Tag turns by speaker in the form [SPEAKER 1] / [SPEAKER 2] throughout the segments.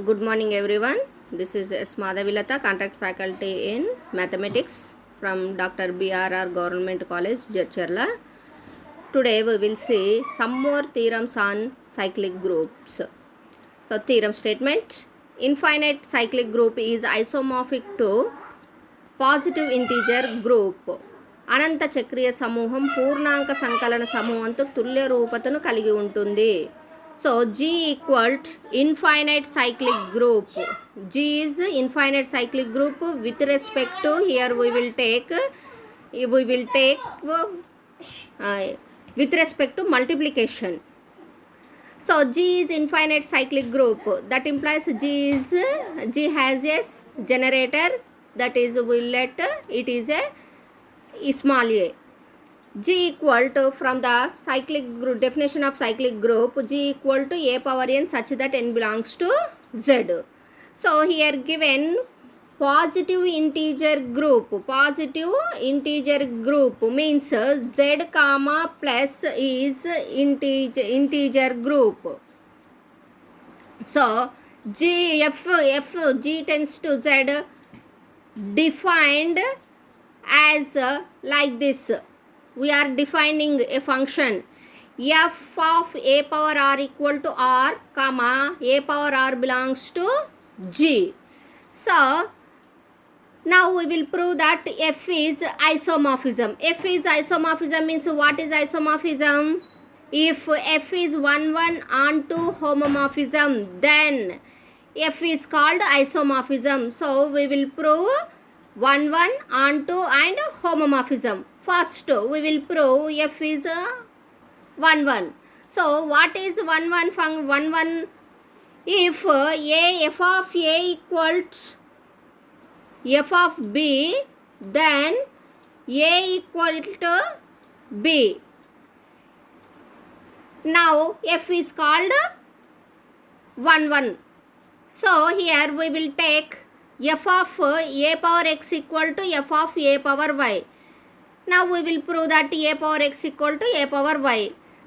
[SPEAKER 1] Good morning everyone. This is S. Madhavilata, contract faculty in mathematics from Dr. BRR Government College, Jadcherla. Today we will see some more theorems on cyclic groups. So theorem statement: infinite cyclic group is isomorphic to positive integer group. అనంత చక్రీయ సమూహం పూర్ణాంక సంకలన సమూహంతో తుల్య రూపతను కలిగి ఉంటుంది. So G equal to infinite cyclic group. G is infinite cyclic group with respect to here we will take with respect to multiplication. So G is infinite cyclic group. That implies G has a generator, that is we'll let it is a small a. G equal to, from the cyclic group definition of cyclic group, G equal to a power n such that n belongs to Z. So here given positive integer group means Z comma plus is integer group. So G tends to Z defined as like this. We are defining a function f of a power r equal to r comma a power r belongs to G. So now we will prove that f is isomorphism. F is isomorphism means what is isomorphism? If f is 1 onto homomorphism, then f is called isomorphism. So we will prove 1 onto and homomorphism. First we will prove f is 1. So what is 1 from 1? If f of a equals f of b, then a equal to b. Now f is called 1. So here we will take f of a power x equal to f of a power y. Now we will prove that a power x equal to a power y.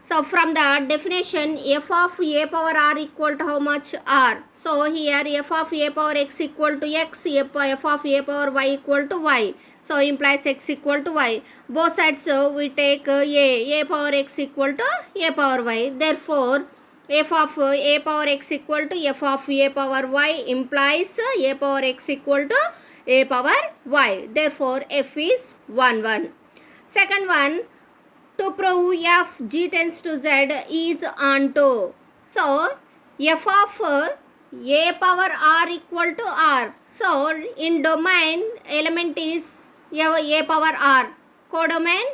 [SPEAKER 1] So from the definition, f of a power r equal to how much? R. So here f of a power x equal to x, f of a power y equal to y. So implies x equal to y. Both sides we take a power x equal to a power y. Therefore f of a power x equal to f of a power y implies a power x equal to a power y. Therefore f is 1. Second one, to prove f G tends to Z is onto. So f of a power r equal to r. So in domain element is a power r, codomain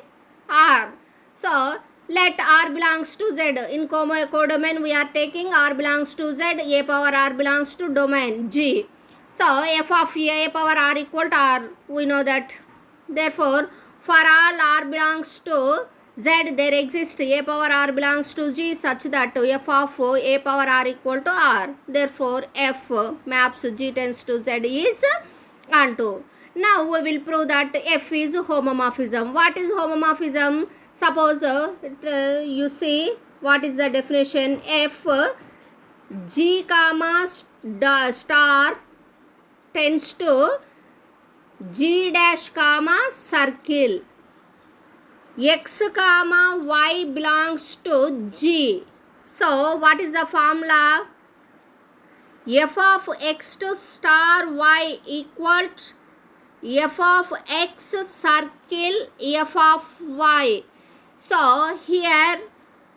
[SPEAKER 1] r. So let r belongs to Z. In codomain we are taking r belongs to Z, a power r belongs to domain G. So f of a power r equal to r, we know that. Therefore for all r belongs to Z, there exists a power r belongs to G such that f of a power r equal to r. Therefore f maps G tends to Z is onto. Now we will prove that f is homomorphism. What is homomorphism? Suppose you see what is the definition. F G comma star tends to G dash comma circle, x comma y belongs to G. So what is the formula? F of x to star y equals f of x circle f of y. So here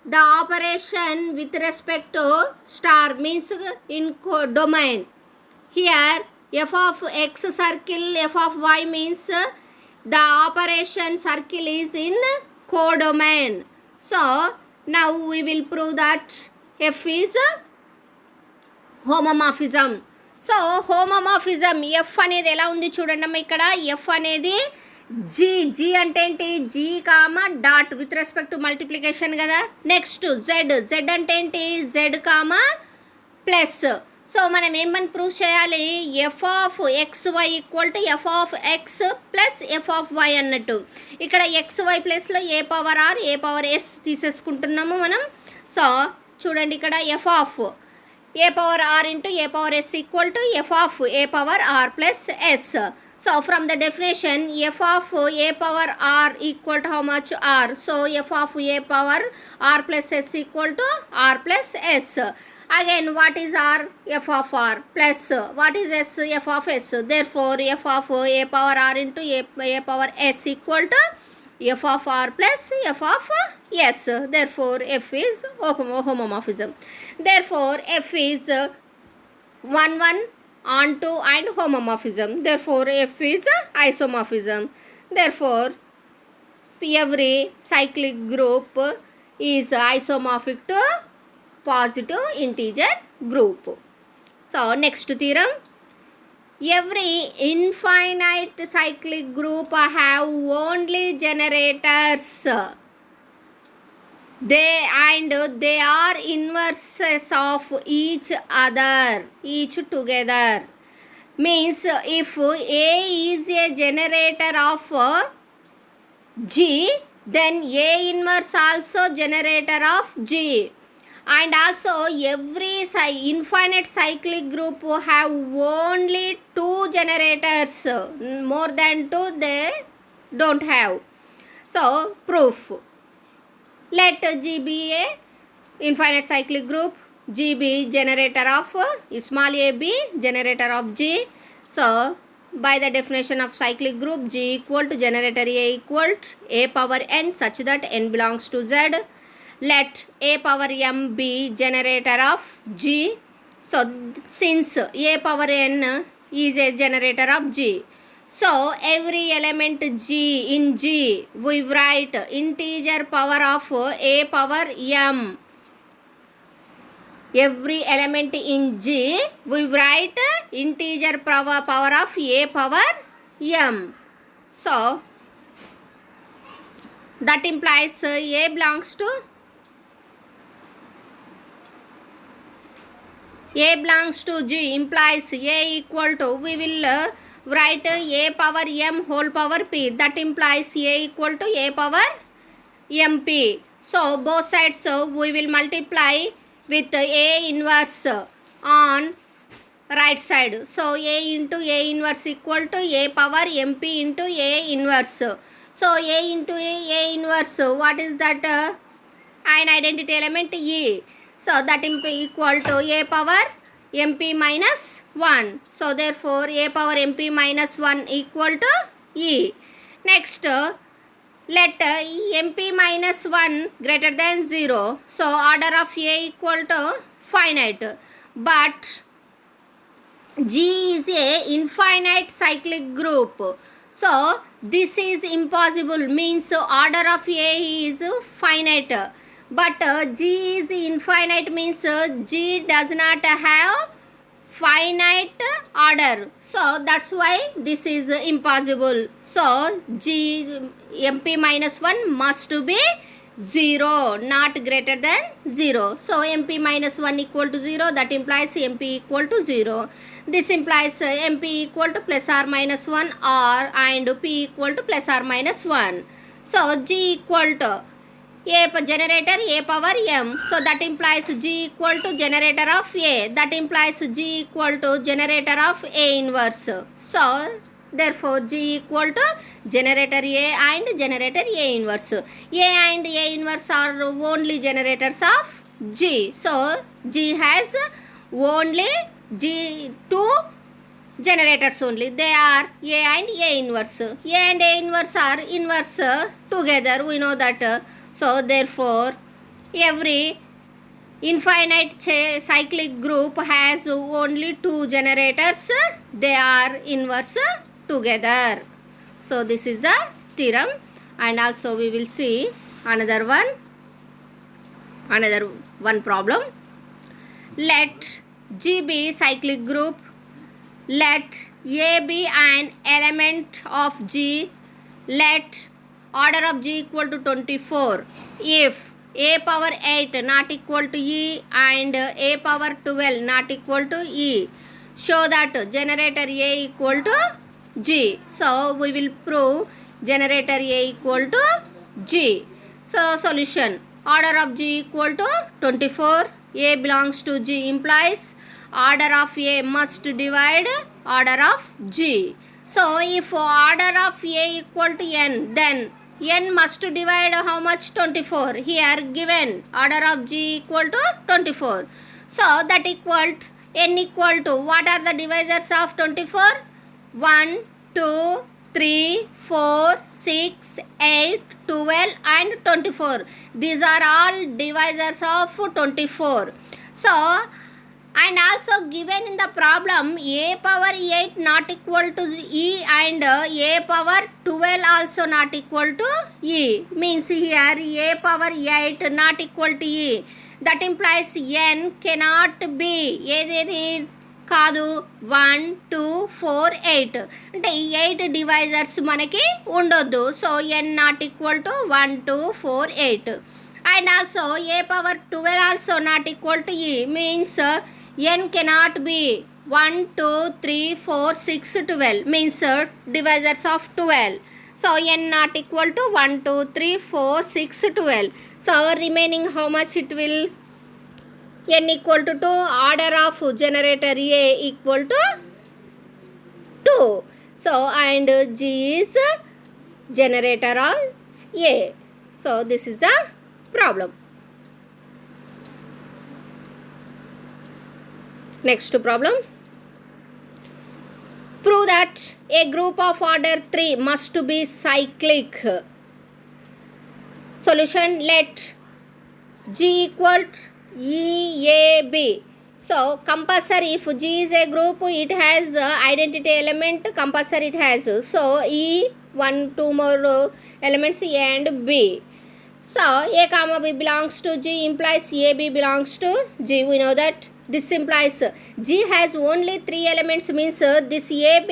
[SPEAKER 1] the operation with respect to star means in domain. Here f of x circle f of y means the operation circle is in codomain. So now we will prove that f is homomorphism. So homomorphism F అనేది ఎలా ఉంది చూడండి అమ్మ. ఇక్కడ F అనేది G అంటే ఏంటి? G comma dot with respect to multiplication కదా. నెక్స్ట్ జెడ్ అంటే ఏంటి? Z comma plus. సో మనం ఏమని ప్రూవ్ చేయాలి? F of X Y equal to F of X plus F of Y అన్నట్టు. ఇక్కడ ఎక్స్ వై ప్లస్లో A power R A power S తీసేసుకుంటున్నాము మనం. సో చూడండి ఇక్కడ F of a power r into a power s equal to f of a power r plus s. So from the definition, f of a power r equal to how much? R. So f of a power r plus s equal to r plus s. Again, what is r? F of r plus what is s? F of s. Therefore, f of a power r into a power s equal to f of r plus f of s. Therefore, f is homomorphism. Therefore, f is 1 1 onto and homomorphism. Therefore, f is isomorphism. Therefore, every cyclic group is isomorphic to positive integer group. So, next theorem. Every infinite cyclic group have only generators. They are inverses of each other, each together. Means if A is a generator of G, then A inverse also generator of G. And also every infinite cyclic group have only two generators. More than two they don't have. So proof. Let G be a infinite cyclic group, G be generator of small a be generator of G. So by the definition of cyclic group, G equal to generator A equal to a power n such that n belongs to Z. Let a power m be generator of G. So since a power n is a generator of G, so every element G in G we write integer power of a power m. Every element in G we write integer power of a power m. So that implies a belongs to G implies a equal to, we will write a power m whole power p. That implies a equal to a power mp. So both sides we will multiply with a inverse on right side. So a into a inverse equal to a power mp into a inverse. So a into a inverse, what is that? An identity element E. So that equal to a power mp minus 1. So therefore a power mp minus 1 equal to E. Next, let mp minus 1 greater than 0. So order of A equal to finite. But G is a infinite cyclic group. So this is impossible, means order of A is finite. But G is infinite, means G does not have finite order. So that's why this is impossible. So G mp minus 1 must be 0, not greater than 0. So mp minus 1 equal to 0. That implies mp equal to 0. This implies mp equal to plus or minus 1 or and p equal to plus or minus 1. So G equal to a generator a power m. So that implies G equal to generator of A. That implies G equal to generator of A inverse. So therefore G equal to generator A and generator A inverse. A and A inverse are only generators of G. So G has only two generators only. They are A and A inverse. A and A inverse are inverse together. We know that. So therefore every infinite cyclic group has only two generators. They are inverse together. So this is the theorem, and also we will see another one problem. Let G be cyclic group. Let A be an element of G. Let order of G equal to 24 if a power 8 not equal to E and a power 12 not equal to E. Show that generator A equal to G. So we will prove generator A equal to G. So solution, order of G equal to 24, A belongs to G implies order of A must divide order of G. So if order of A equal to n, then n must divide how much? 24. Here given order of G equal to 24. So that equal to n equal to, what are the divisors of 24? 1, 2, 3, 4, 6, 8, 12 and 24. These are all divisors of 24. So, and also given in the problem a power 8 not equal to E and a power 12 also not equal to E. Means here a power 8 not equal to E. That implies n cannot be ఏదేది కాదు 1 2 4 8 అంటే ఈ 8 divisors మనకి ఉండొద్దు. So n not equal to 1 2 4 8 and also A power 12 also not equal to E. Means n cannot be 1 2 3 4 6 12 means divisors of 12. So n not equal to 1 2 3 4 6 12. So our remaining how much it will? N equal to 2. Order of generator A equal to 2. So and G is generator of A. So this is the problem. Next problem. Prove that a group of order 3 must be cyclic. Solution: let G equal to EAB. So compulsory, if G is a group, it has identity element, compulsory it has. So E, 1 2 more elements A and B. So A comma B belongs to G implies AB belongs to G. We know that. This implies G has only 3 elements, means this AB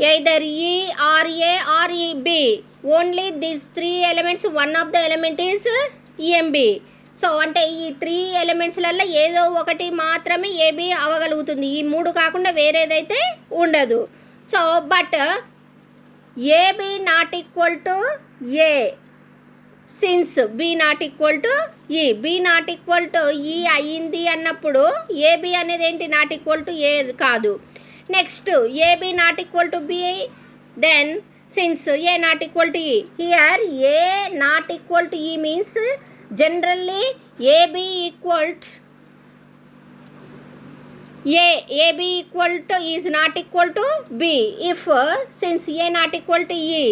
[SPEAKER 1] either E or A or EB. Only these 3 elements, one of the element is EMB. So అంటే ఈ 3 ఎలిమెంట్స్లలో ఏదో ఒకటి మాత్రమే AB అవ్వగలుగుతుంది. ఈ 3 కాకుండా వేరేదైతే ఉండదు. So but AB not equal to A since B not equal to E. B not equal to E అయ్యింది అన్నప్పుడు ఏబి అనేది ఏంటి? నాట్ ఈక్వల్ టు ఏ కాదు. Next AB not equal to B, then since A not equal to E. Here A not equal to E means generally AB equal to A, AB equal to is not equal to B. If since A not equal to E,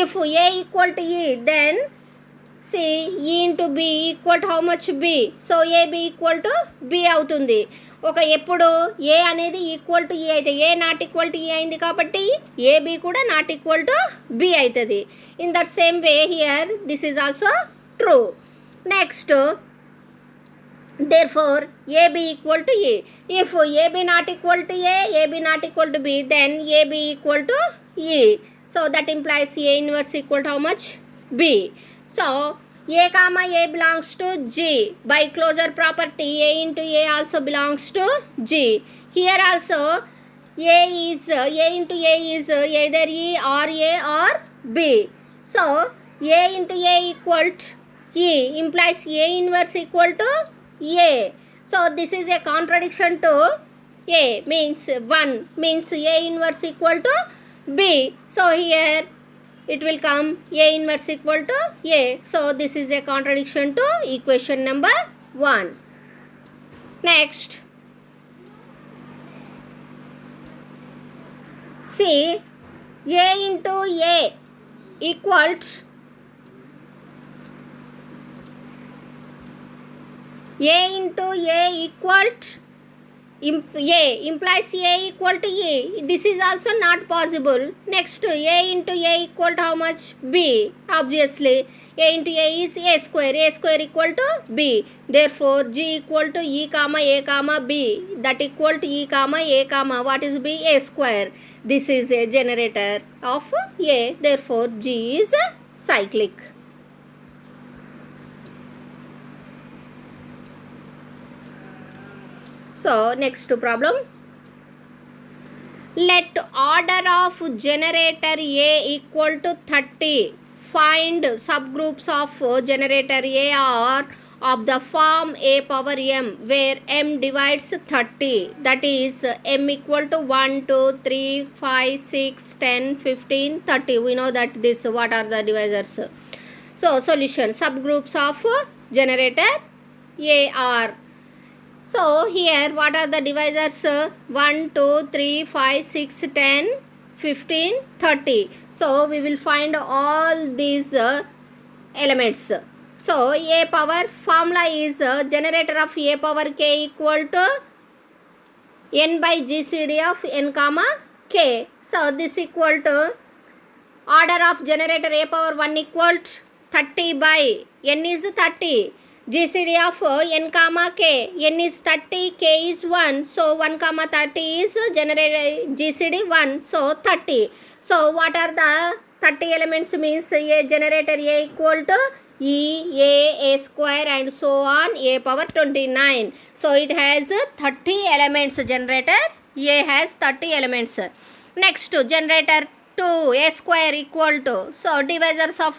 [SPEAKER 1] if A equal to E, then see E into B equal to how much B. So AB equal to B అవుతుంది. ఒక ఎప్పుడు ఏ అనేది equal to ఏ అయితే ఏ not equal to ఏ అయింది కాబట్టి AB కూడా not equal to B అవుతుంది. In that same way here this is also true. Next, therefore AB equal to A. If AB not equal to A, AB not equal to B, then AB equal to E. So that implies A inverse equal to how much? B. So A comma A belongs to G. By closure property, A into A also belongs to G. Here also A into A is either E or A or B. So A into A equal to E implies A inverse equal to A. So this is a contradiction to A, means 1 means A inverse equal to B. So here it will come A inverse equal to A. So this is a contradiction to equation number 1. Next, see A into A equal to A into A equal to A implies A equal to A. This is also not possible. Next, A into A equal to how much? B. Obviously, A into A is A square. A square equal to B. Therefore, G equal to E comma A comma B. That equal to E comma A comma what is B? A square. This is a generator of A. Therefore, G is cyclic. So next problem. Let order of generator A equal to 30. Find subgroups of generator A or of the form a power m, where m divides 30, that is m equal to 1 2 3 5 6 10 15 30. We know that this what are the divisors. So solution, subgroups of generator A are, so here what are the divisors? 1 2 3 5 6 10 15 30. So we will find all these elements. So A power formula is generator of A power k equal to n by GCD of n comma k. So this equal to order of generator A power 1 equal to 30 by n is 30. GCD of n comma k, n is 30, k is 1. So 1 comma 30 is generator GCD 1. So 30. So what are the 30 elements? Means a generator A equal to E, A square and so on, A power 29. So it has 30 elements. Generator A has 30 elements. Next, generator 2 A square equal to, so divisors of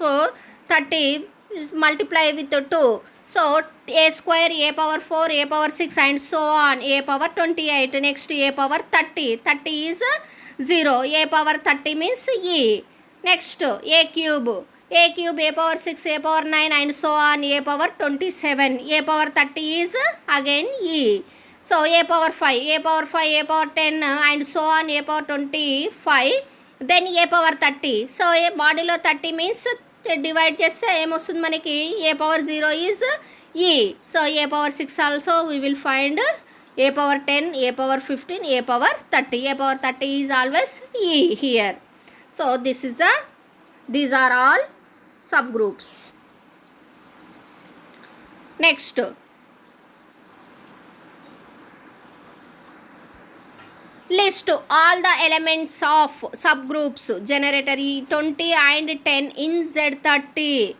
[SPEAKER 1] 30 multiply with 2. So A square, A power 4, A power 6 and so on, A power 28. Next, A power 30. 30 is 0. A power 30 means E. Next, A cube. A cube, A power 6, A power 9 and so on, A power 27. A power 30 is again E. So A power 5, A power 5, A power 10 and so on, A power 25. Then A power 30. So A modulo 30 means divide చేస్తే ఏమొస్తుంది మనకి? A power 0 is E. So A power 6 also we will find A power 10, A power 15, A power 30. A power 30 is always E here. So these are all subgroups. Next, list all the elements of subgroups generator E20 and 10 in Z30.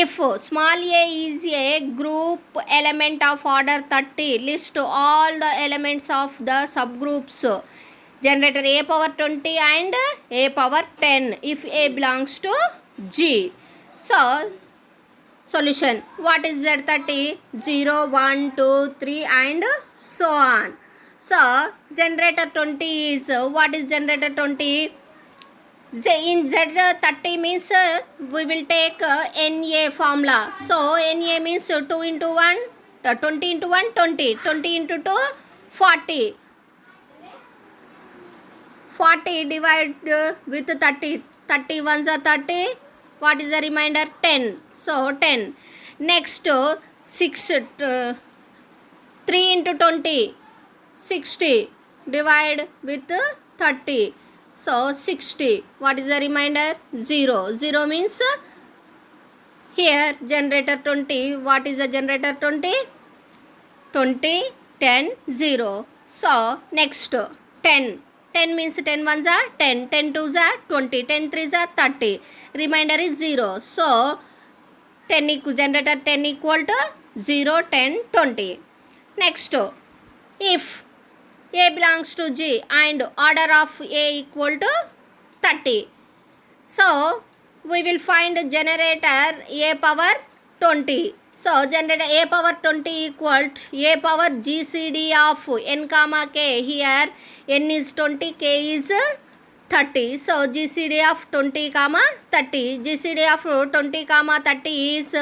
[SPEAKER 1] If small a is a group element of order 30, list all the elements of the subgroups generator A power 20 and A power 10 if A belongs to G. So solution, what is Z30? 0 1 2 3 and so on. So generator 20 is, what is generator 20? In Z30 means we will take NA formula. So NA means 2 into 1, 20 into 1, 20, 20 into 2, 40. 40 divide with 30, 30 ones are 30. What is the remainder? 10. So 10. Next, 6, 3 into 20, 60. Divide with 30. So 60. What is the remainder? 0. 0 means here generator 20. What is the generator 20? 20, 10, 0. So next, 10. 10 means 10 ones are 10, 10 twos are 20, 10 threes are 30. Remainder is 0. So 10 generator 10 equal to 0, 10, 20. Next, if A belongs to G and order of A equal to 30. So we will find generator A power 20. So generator A power 20 equal to A power GCD of n comma k. Here n is 20, k is 30. So GCD of 20 comma 30. GCD of 20 comma 30 is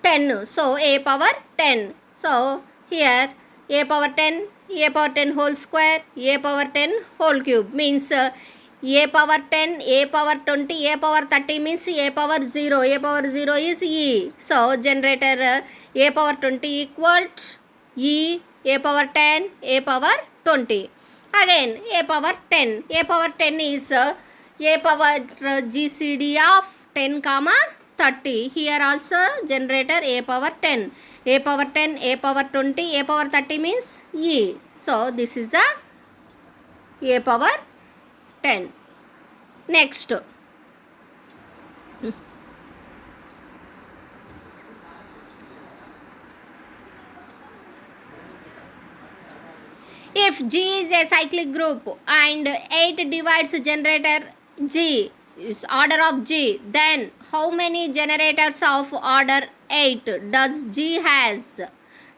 [SPEAKER 1] 10. So A power 10. So here A power 10, A power 10 whole square, A power 10 whole cube means A power 10, A power 20, A power 30 means A power 0. A power 0 is E. So generator A power 20 equal to E, A power 10, A power 20. Again A power 10. A power 10 is A power GCD of 10 comma 30. Here also generator A power 10. A power 10, A power 20, A power 30 means E. So this is a A power 10. Next, if G is a cyclic group and 8 divides generator G, is order of G. Then how many generators of order 8 does G has?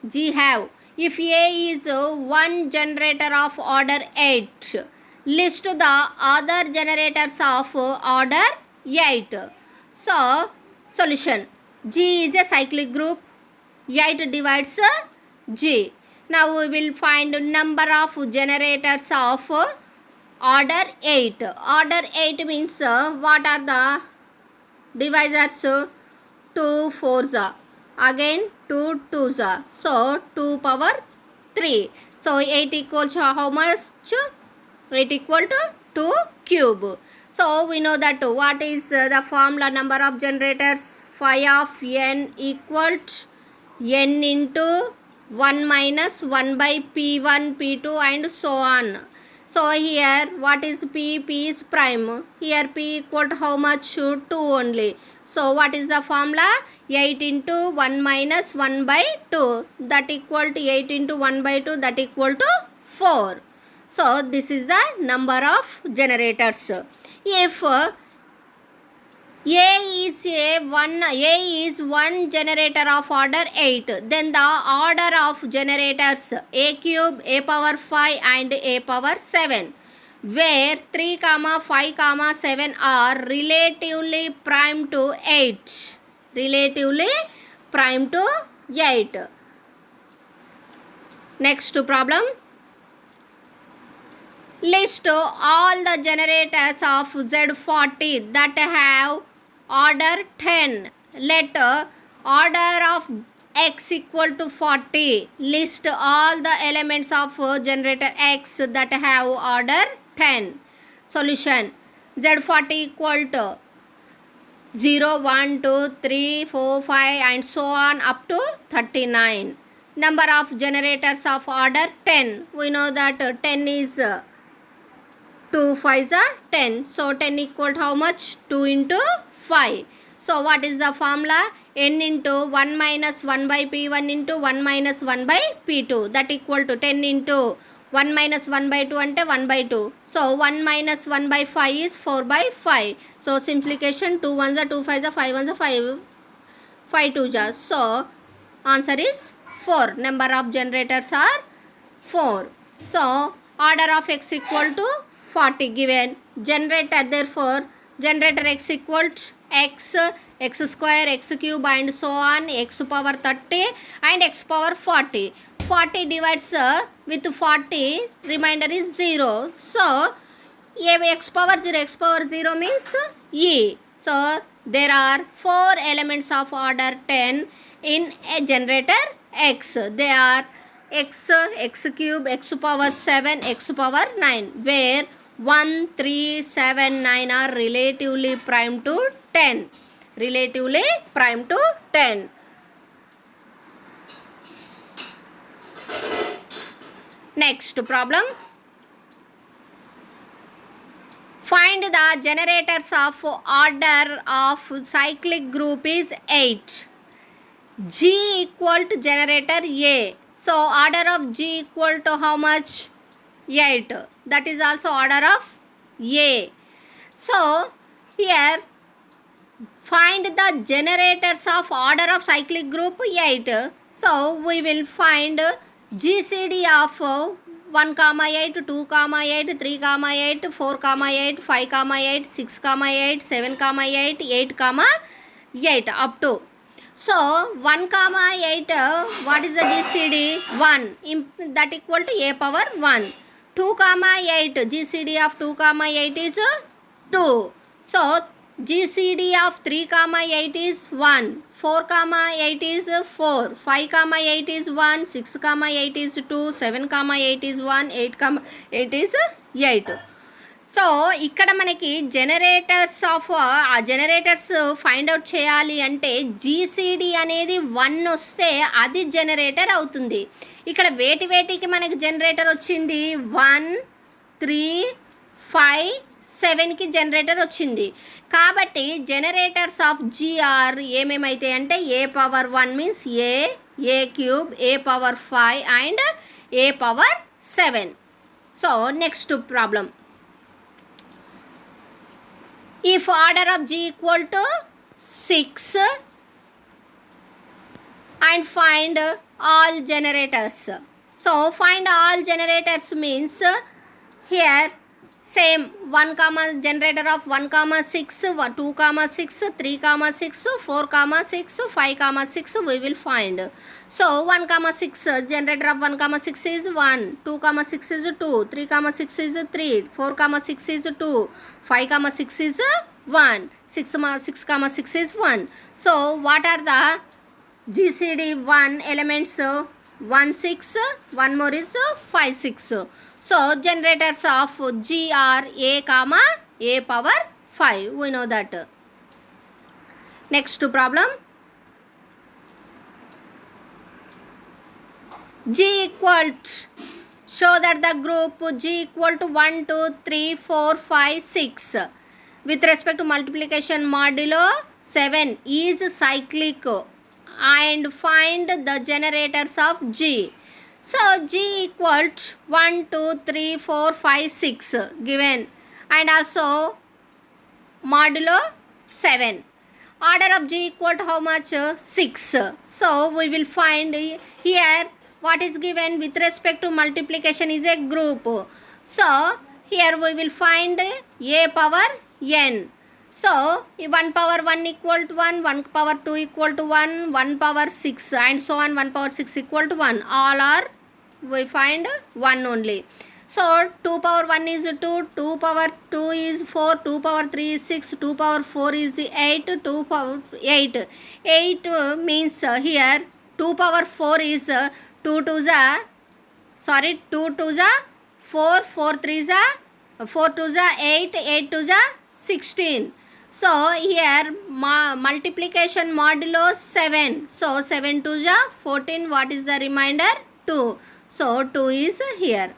[SPEAKER 1] G have. If A is one generator of order 8, list the other generators of order 8. So, solution. G is a cyclic group. 8 divides G. Now we will find number of generators of order 8. Order 8 means what are the divisors? 2 4s. Again 2 2s. So 2 power 3. So 8 equal to how much? 8 equal to 2 cube. So we know that what is the formula number of generators? Phi of n equal to n into 1 minus 1 by P1, P2 and so on. So here what is P? P is prime. Here P equal to how much? 2 only. So what is the formula? 8 into 1 minus 1 by 2. That equal to 8 into 1 by 2. That equal to 4. So this is the number of generators. If A is one generator of order 8, then the order of generators A cube, A power 5 and A power 7, where 3, 5, 7 are relatively prime to 8. Relatively prime to 8. Next problem. List all the generators of Z40 that have order 10. Let order of X equal to 40. List all the elements of generator X that have order 10. Solution. Z40 equal to 0, 1, 2, 3, 4, 5 and so on up to 39. Number of generators of order 10. We know that 10 is 2 5s are 10. So 10 equal to how much? 2 into 5. So what is the formula? N into 1 minus 1 by P1 into 1 minus 1 by P2. That equal to 10 into 1 minus 1 by 2 ante 1 by 2. So 1 minus 1 by 5 is 4 by 5. So simplification 2 1s are 2 5s are 5 1s are 5. 5 2s are. So answer is 4. Number of generators are 4. So order of X equal to 40 given. Generator, therefore generator X equal to X, X square, X cube and so on, X power 30 and X power 40. 40 divides with 40, remainder is 0. So X power 0 means E. So there are 4 elements of order 10 in a generator X. They are X, X cube, X power 7, X power 9, where 1, 3, 7, 9 are relatively prime to 10. Relatively prime to 10. Next problem. Find the generators of order of cyclic group is 8. G equal to generator A. So order of G equal to how much? 8. That is also order of A. So here find the generators of order of cyclic group 8. So we will find GCD of 1, 8, 2, 8, 3, 8, 4, 8, 5, 8, 6, 8, 7, 8, 8, 8 up to. So 1, 8, what is the GCD? 1. That equal to A power 1. 2, 8, GCD of 2, 8 is 2. So GCD of 3, 8 is 1. 4, 8 is 4. 5, 8 is 1. 6, 8 is 2. 7, 8 is 1. 8, 8 is 8. So ఇక్కడ మనకి generators of ఆ generators find out చేయాలి అంటే GCD అనేది 1 వస్తే అది generator అవుతుంది. ఇక్కడ వేటికి మనకి జనరేటర్ వచ్చింది? 1, 3, 5, 7కి జనరేటర్ వచ్చింది. కాబట్టి జనరేటర్స్ ఆఫ్ జిఆర్ ఏమేమైతే అంటే a power 1 means a cube, a power 5 and a power 7. So next problem. If order of G equal to 6 and find all generators. So find all generators means here same 1 comma generator of 1 comma 6, 2 comma 6, 3 comma 6, 4 comma 6, 5 comma 6 we will find. So 1 comma 6 generator of 1 comma 6 is 1, 2 comma 6 is 2, 3 comma 6 is 3, 4 comma 6 is 2, 5 comma 6 is 1, 6 comma 6 is 1. So what are the GCD 1 elements? 1 6, one more is 5 6. So generators of G are A comma A power 5. We know that. Next problem. G equal to, show that the group G equal to 1 2 3 4 5 6 with respect to multiplication modulo 7 is cyclic and find the generators of G. So G equal to 1 2 3 4 5 6 given and also modulo 7. Order of G equal to how much? 6. So we will find here what is given with respect to multiplication is a group. So here we will find A power n. So 1 power 1 equal to 1, 1 power 2 equal to 1, 1 power 6 and so on, 1 power 6 equal to 1. All are we find 1 only. So 2 power 1 is 2, 2 power 2 is 4, 2 power 3 is 6, 2 power 4 is 8, 2 power 8. 8 means here 2 power 4 is 2 to the 2 to the 4, 4 3 the 4 to the 8, 8 to the 16. So here multiplication modulo 7. So 7 to the 14. What is the remainder? 2. So 2 is here.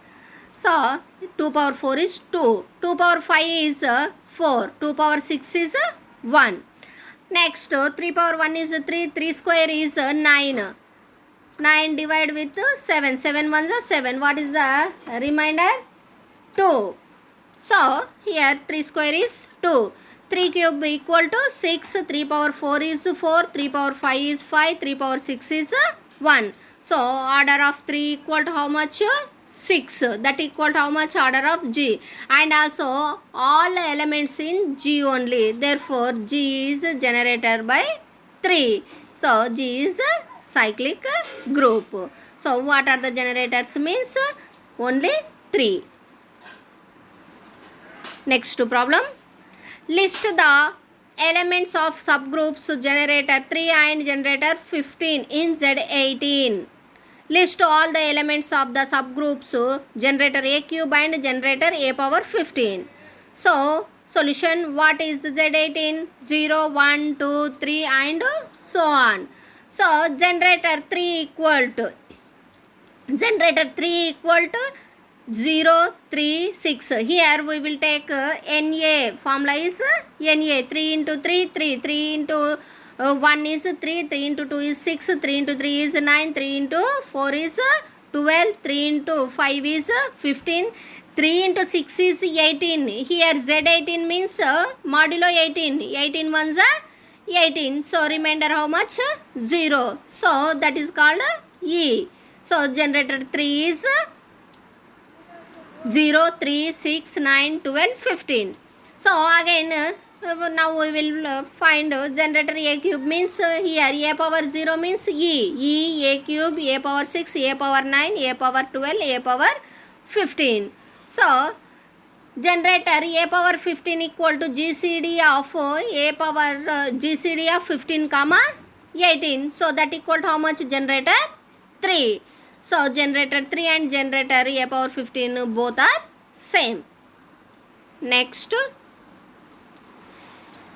[SPEAKER 1] So 2 power 4 is 2. 2 power 5 is 4. 2 power 6 is 1. Next 3 power 1 is 3. 3 square is 9. 9 divided with 7. 7 ones are 7. What is the remainder? 2. So here 3 square is 2. 3 cube equal to 6. 3 power 4 is 4. 3 power 5 is 5. 3 power 6 is 1. So order of 3 equal to how much? 6. That equal to how much? Order of G. And also all elements in G only. Therefore G is generated by 3. So G is a cyclic group. So what are the generators means? Only 3. Next problem. List the elements of subgroups generator 3 and generator 15 in Z18. List all the elements of the subgroups generator A cube and generator A power 15. So solution, what is Z18? 0, 1, 2, 3 and so on. So generator 3 equal to 0, 3, 6. Here we will take NA. Formula is NA. 3 into 3, 3. 3 into 1 is 3. 3 into 2 is 6. 3 into 3 is 9. 3 into 4 is 12. 3 into 5 is 15. 3 into 6 is 18. Here Z18 means modulo 18. 18 ones are 18. So remainder how much? 0. So that is called E. So generator 3 is 0, 3, 6, 9, 12, 15. So again now we will find generator A cube means here A power 0 means E, A cube, A power 6, A power 9, A power 12, A power 15. So generator A power 15 equal to GCD of A power GCD of 15 comma 18. So that equal to how much? Generator 3. So generator 3 and generator A power 15 both are same. Next,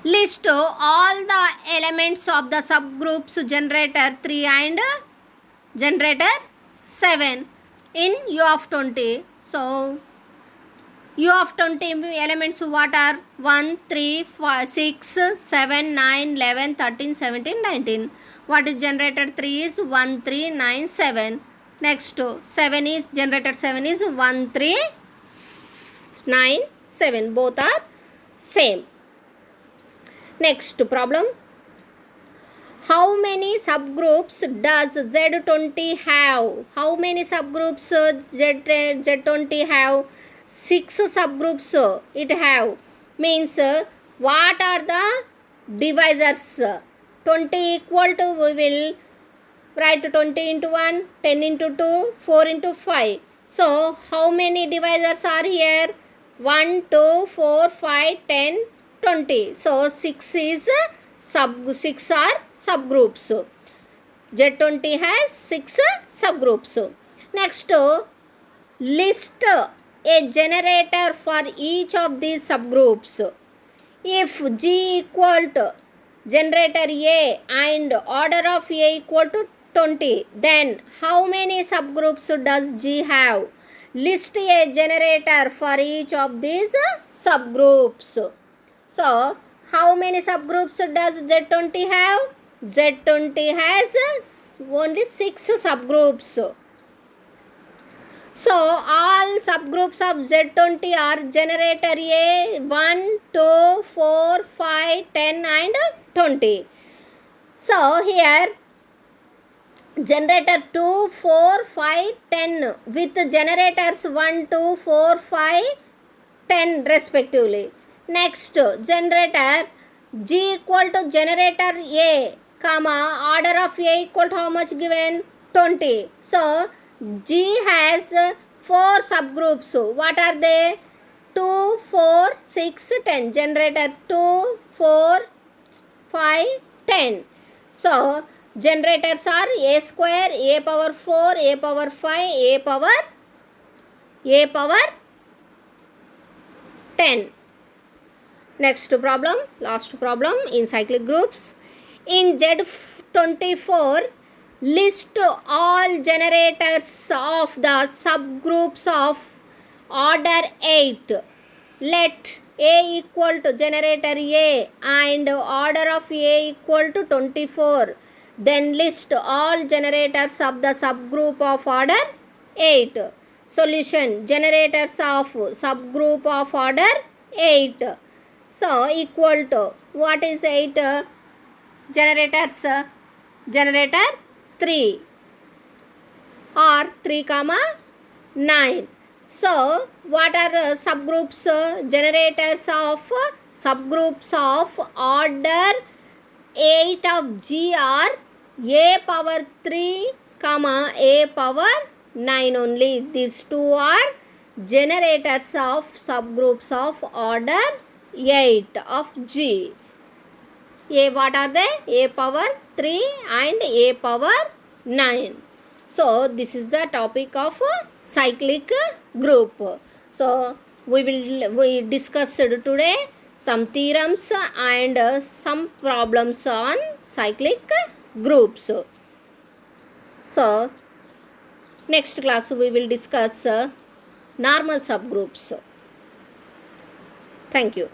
[SPEAKER 1] list all the elements of the subgroups generator 3 and generator 7 in U of 20. So U of 20 elements what are? 1, 3, 4, 6, 7, 9, 11, 13, 17, 19. What is generator 3 is 1, 3, 9, 7. Next 7 is generator 7 is 1, 3, 9, 7. Both are same. Next problem. How many subgroups does Z20 have? How many subgroups Z20 have? 6 subgroups it have. Means what are the divisors? 20 equal to, we will write 20 into 1, 10 into 2, 4 into 5. So how many divisors are here? 1, 2, 4, 5, 10, 20. So 6 is 6 are subgroups. Z20 has 6 subgroups. Next, list a generator for each of these subgroups. If G equal to generator A and order of A equal to 20, then how many subgroups does G have? List a generator for each of these subgroups. So, how many subgroups does Z20 have? Z20 has only 6 subgroups. So, all subgroups of Z20 are generator A 1, 2, 4, 5, 10 and 20. So, here generator 2, 4, 5, 10 with generators 1, 2, 4, 5, 10 respectively. Next, generator G equal to generator A, comma, order of A equal to how much given? 20. So, G has 4 subgroups. What are they? 2, 4, 6, 10. Generator 2, 4, 5, 10. So, generators are A square, A power 4, A power 5, A power 10. Next problem, last problem in cyclic groups. In Z24, list all generators of the subgroups of order 8. Let A equal to generator A and order of A equal to 24. Then list all generators of the subgroup of order 8. Solution, generators of subgroup of order 8. So, equal to, what is 8? Generators, generator 3 or 3 comma 9. So, what are subgroups? Generators of subgroups of order 8 of G are A power 3 comma A power 9 only. These two are generators of subgroups of order 8 of G. A, what are they? A power 3 and A power 9. So, this is the topic of cyclic group. So, we discussed today some theorems and some problems on cyclic groups. So, next class we will discuss normal subgroups. Thank you.